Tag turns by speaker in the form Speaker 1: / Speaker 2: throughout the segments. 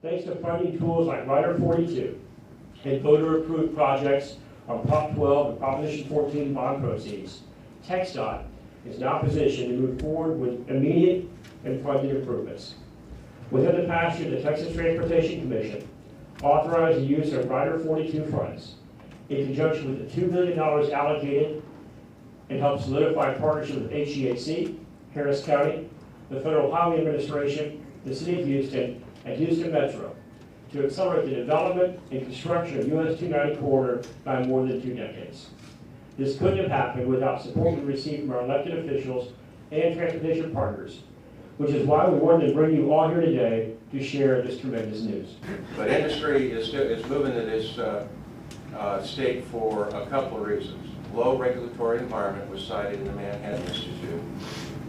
Speaker 1: Thanks to funding tools like Rider 42 and voter-approved projects on Prop 12 and Proposition 14 bond proceeds, TxDOT is now positioned to move forward with immediate and funded improvements. Within the past year, the Texas Transportation Commission authorized the use of Rider 42 funds in conjunction with the $2 billion allocated and helped solidify partnership with HGHC, Harris County, the Federal Highway Administration, the City of Houston, and Houston Metro to accelerate the development and construction of US 290 corridor by more than 2 decades. This couldn't have happened without support we received from our elected officials and transportation partners, which is why we wanted to bring you all here today to share this tremendous news.
Speaker 2: But industry is moving to this state for a couple of reasons. Low regulatory environment was cited in the Manhattan Institute,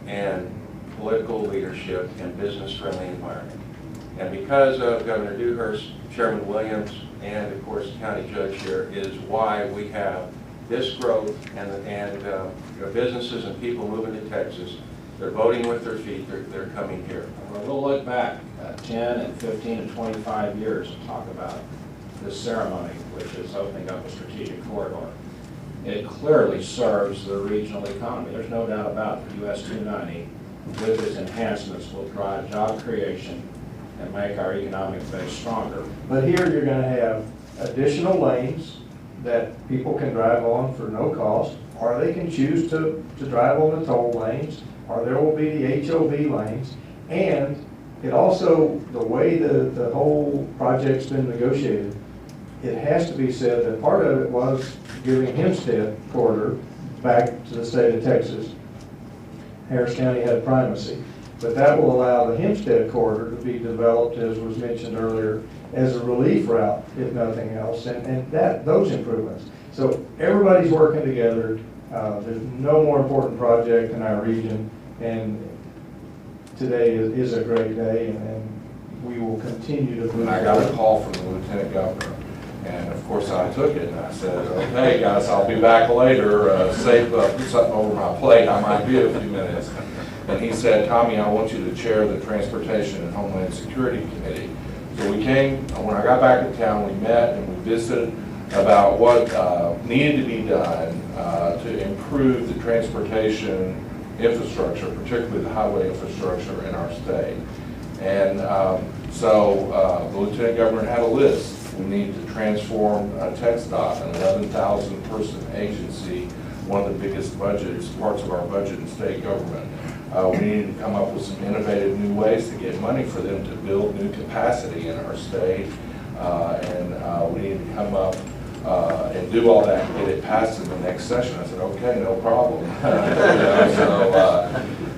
Speaker 2: and political leadership and business-friendly environment. And because of Governor Dewhurst, Chairman Williams, and of course the county judge here, is why we have this growth and businesses and people moving to Texas. They're voting with their feet. They're coming here.
Speaker 3: Well, we'll look back 10 and 15 and 25 years and talk about this ceremony, which is opening up a strategic corridor. It clearly serves the regional economy. There's no doubt about it. US 290, with its enhancements, will drive job creation and make our economic base stronger.
Speaker 4: But here you're going to have additional lanes that people can drive on for no cost, or they can choose to drive on the toll lanes, or there will be the HOV lanes. And it also, the way the whole project's been negotiated, it has to be said that part of it was giving Hempstead corridor back to the state of Texas. Harris County had primacy. But that will allow the Hempstead corridor to be developed, as was mentioned earlier, as a relief route, if nothing else, and those improvements. So everybody's working together. There's no more important project in our region, and today is a great day, and we will continue to move.
Speaker 5: And I got a call from the Lieutenant Governor, and of course I took it, and I said, okay guys, I'll be back later, put something over my plate, I might be a few minutes. And he said, Tommy, I want you to chair the Transportation and Homeland Security Committee. So we came, when I got back in town, we met and we visited about what needed to be done to improve the transportation infrastructure, particularly the highway infrastructure in our state. And so the Lieutenant Governor had a list. We need to transform TxDOT, an 11,000 person agency, one of the biggest parts of our budget in state government. We needed to come up with some innovative new ways to get money for them to build new capacity in our state. And we needed to come up and do all that and get it passed in the next session. I said, okay, no problem.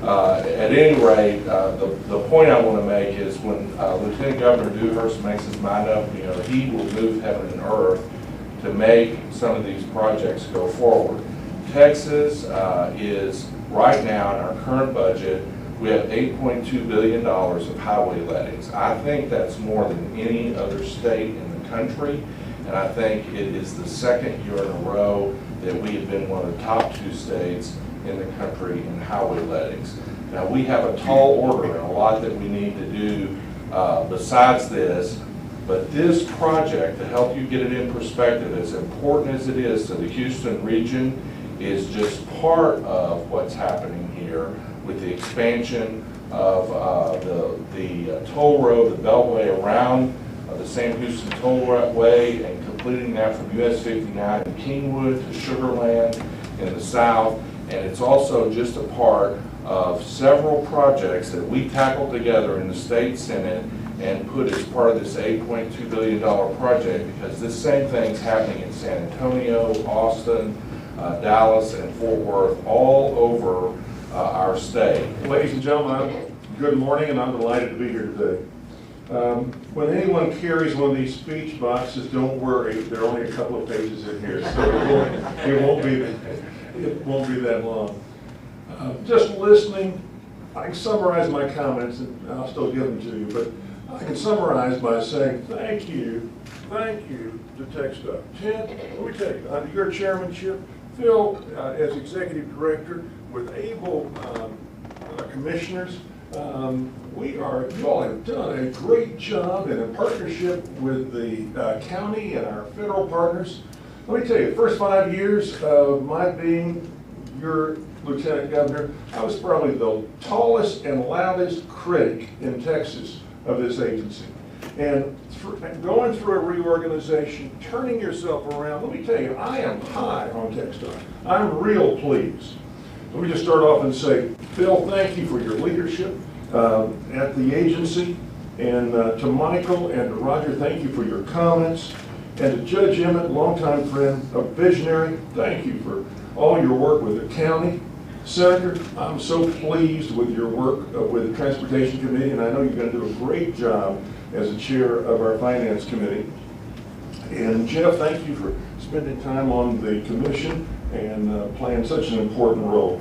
Speaker 5: At any rate, the point I want to make is when Lieutenant Governor Dewhurst makes his mind up, he will move heaven and earth to make some of these projects go forward. Texas is right now in our current budget, we have $8.2 billion of highway lettings. I think that's more than any other state in the country, and I think it is the second year in a row that we have been one of the top 2 states in the country in highway lettings. Now we have a tall order and a lot that we need to do besides this, but this project, to help you get it in perspective, as important as it is to the Houston region, is just part of what's happening here with the expansion of the toll road, the beltway around the Sam Houston Tollway, and completing that from US 59 in Kingwood to Sugar Land in the south. And it's also just a part of several projects that we tackled together in the state Senate and put as part of this $8.2 billion project, because this same thing's happening in San Antonio, Austin, Dallas, and Fort Worth, all over our state.
Speaker 6: Ladies and gentlemen, good morning, and I'm delighted to be here today. When anyone carries one of these speech boxes, don't worry, there are only a couple of pages in here, so it won't be that long. Just listening, I can summarize my comments, and I'll still give them to you, but I can summarize by saying thank you to TxDOT. Ted, let me tell you, under your chairmanship, Phil, as executive director, with able commissioners, You all have done a great job in a partnership with the county and our federal partners. Let me tell you, the first 5 years of my being your Lieutenant Governor, I was probably the tallest and loudest critic in Texas of this agency. And going through a reorganization, turning yourself around, let me tell you, I am high on TxDOT. I'm real pleased. Let me just start off and say, Phil, thank you for your leadership at the agency. And to Michael and to Roger, thank you for your comments. And to Judge Emmett, longtime friend, a visionary, thank you for all your work with the county. Senator, I'm so pleased with your work with the Transportation Committee, and I know you're going to do a great job as a chair of our Finance Committee. And Jeff, thank you for spending time on the commission and playing such an important role.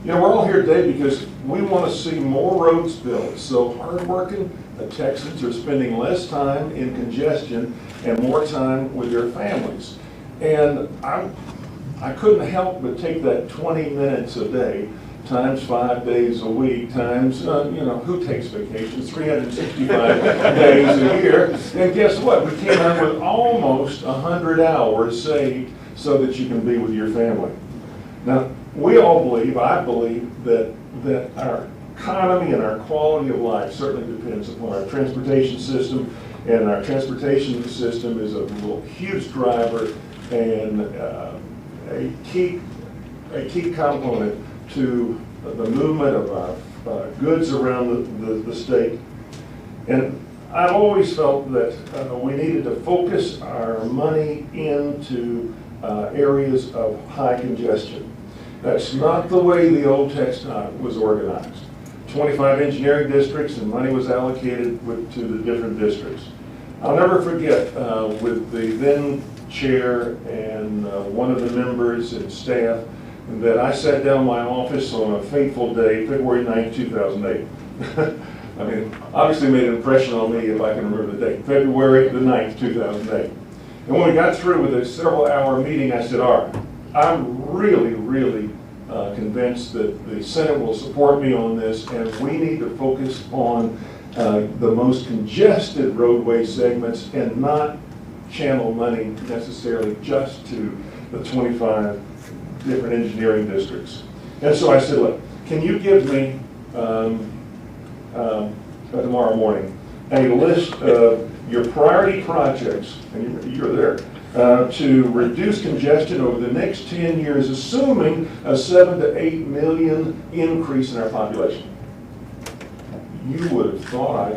Speaker 6: You know, we're all here today because we want to see more roads built, so hardworking Texans are spending less time in congestion and more time with their families. And I couldn't help but take that 20 minutes a day times 5 days a week times, who takes vacations? 365 days a year. And guess what? We came out with almost 100 hours saved so that you can be with your family. Now, we all believe, I believe, that our economy and our quality of life certainly depends upon our transportation system, and our transportation system is a huge driver and a key component to the movement of our goods around the state. And I've always felt that we needed to focus our money into areas of high congestion. That's not the way the old TxDOT was organized. 25 engineering districts, and money was allocated to the different districts. I'll never forget with the then chair and one of the members and staff that I sat down in my office on a fateful day, February 9, 2008. I mean, obviously made an impression on me if I can remember the date, February the 9th, 2008. And when we got through with a several-hour meeting, I said, all right, I'm really convinced that the Senate will support me on this, and we need to focus on the most congested roadway segments and not channel money necessarily just to the 25 different engineering districts. And so I said, look, can you give me tomorrow morning a list of your priority projects, and you're there, to reduce congestion over the next 10 years, assuming a 7 to 8 million increase in our population. You would have thought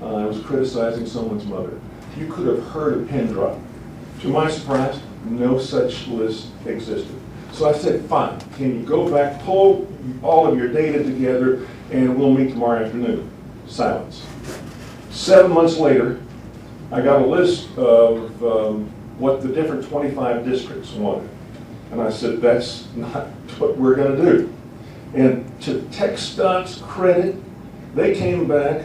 Speaker 6: I was criticizing someone's mother. You could have heard a pin drop. To my surprise, no such list existed. So I said, fine, can you go back, pull all of your data together, and we'll meet tomorrow afternoon. Silence. 7 months later, I got a list of what the different 25 districts wanted. And I said, that's not what we're going to do. And to TxDOT's credit, they came back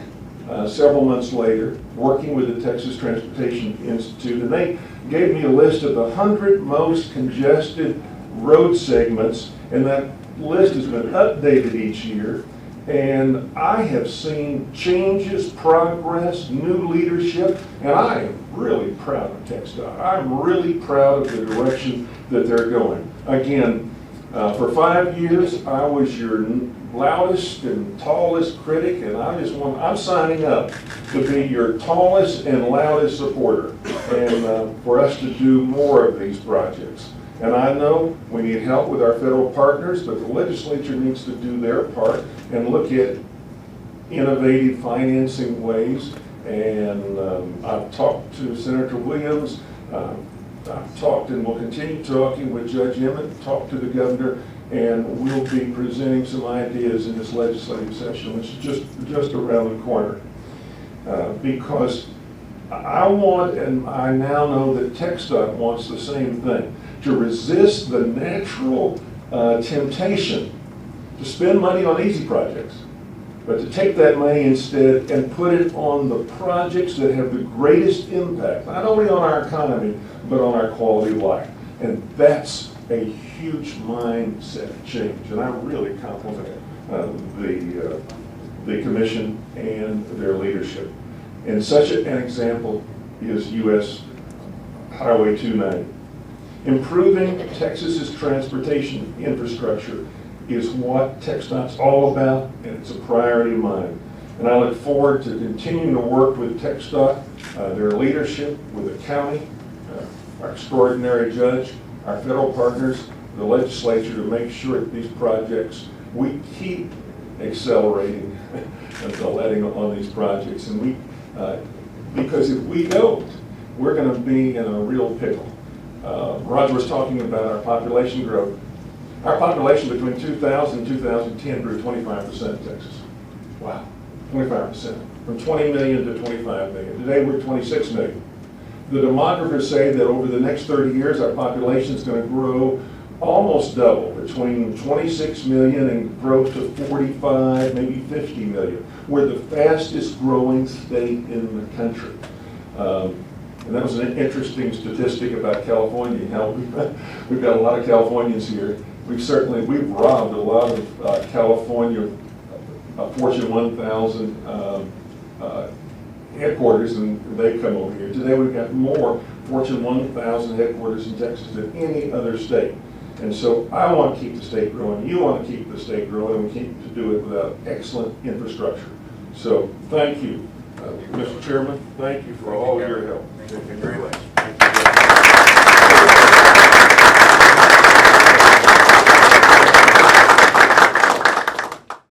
Speaker 6: several months later, working with the Texas Transportation Institute, and they gave me a list of the 100 most congested road segments, and that list has been updated each year. And I have seen changes, progress, new leadership, and I am really proud of TxDOT. I'm really proud of the direction that they're going. Again, for 5 years, I was your loudest and tallest critic, and I'm signing up to be your tallest and loudest supporter, and for us to do more of these projects. And I know we need help with our federal partners, but the legislature needs to do their part and look at innovative financing ways. And I've talked to Senator Williams, I've talked and will continue talking with Judge Emmett, talked to the governor, and we'll be presenting some ideas in this legislative session, which is just around the corner. Because I want, and I now know that TxDOT wants the same thing, to resist the natural temptation to spend money on easy projects, but to take that money instead and put it on the projects that have the greatest impact, not only on our economy, but on our quality of life. And that's a huge mindset change, and I really compliment the commission and their leadership. And such an example is U.S. Highway 290. Improving Texas's transportation infrastructure is what TxDOT's all about, and it's a priority of mine. And I look forward to continuing to work with TxDOT, their leadership, with the county, our extraordinary judge, our federal partners, the legislature, to make sure that these projects, we keep accelerating the letting on these projects. And because if we don't, we're going to be in a real pickle. Roger was talking about our population growth. Our population between 2000 and 2010 grew 25% in Texas. Wow, 25%. From 20 million to 25 million. Today we're 26 million. The demographers say that over the next 30 years, our population is going to grow almost double, between 26 million and growth to 45, maybe 50 million. We're the fastest growing state in the country. And that was an interesting statistic about California, how we've got a lot of Californians here. We've robbed a lot of California Fortune 1000 headquarters, and they come over here. Today we've got more Fortune 1000 headquarters in Texas than any other state. And so I want to keep the state growing. You want to keep the state growing, and we keep to do it without excellent infrastructure. So thank you, Mr. Chairman. Thank you for all your help.
Speaker 2: Thank you very much.